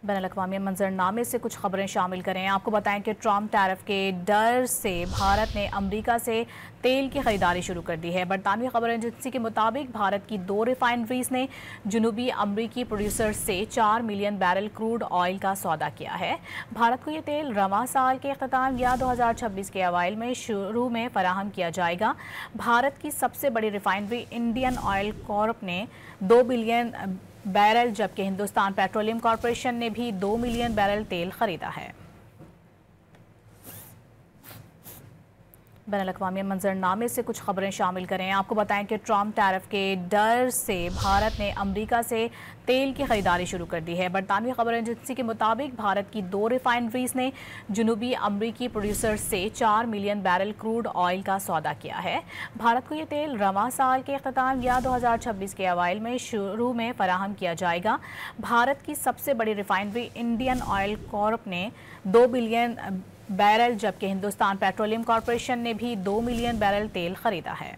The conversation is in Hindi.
बैनुल-अक़वामी मंजरनामे से कुछ खबरें शामिल करें। आपको बताएं कि ट्रंप टैरिफ के डर से भारत ने अमेरिका से तेल की खरीदारी शुरू कर दी है। बरतानवी खबर एजेंसी के मुताबिक भारत की 2 रिफाइनरीज ने जनूबी अमरीकी प्रोड्यूसर से 4 मिलियन बैरल क्रूड ऑयल का सौदा किया है। भारत को ये तेल रवां साल के अख्ताम या 2026 के अवाइल में शुरू में फराहम किया जाएगा। भारत की सबसे बड़ी रिफाइनरी इंडियन ऑयल कॉर्प ने 2 बिलियन बैरल, जबकि हिंदुस्तान पेट्रोलियम कॉरपोरेशन ने भी 2 मिलियन बैरल तेल खरीदा है। बैनुल-अक़वामी मंजरनामे से कुछ खबरें शामिल करें। आपको बताएं कि ट्रंप टैरिफ के डर से भारत ने अमेरिका से तेल की खरीदारी शुरू कर दी है। बरतानवी खबर एजेंसी के मुताबिक भारत की 2 रिफाइनरीज ने जनूबी अमरीकी प्रोड्यूसर से 4 मिलियन बैरल क्रूड ऑयल का सौदा किया है। भारत को ये तेल रवां साल के अख्ताम या 2026 के अवाइल में शुरू में फराहम किया जाएगा। भारत की सबसे बड़ी रिफाइनरी इंडियन ऑयल कॉर्प ने 2 बिलियन बैरल, जबकि हिंदुस्तान पेट्रोलियम कॉरपोरेशन ने भी 2 मिलियन बैरल तेल खरीदा है।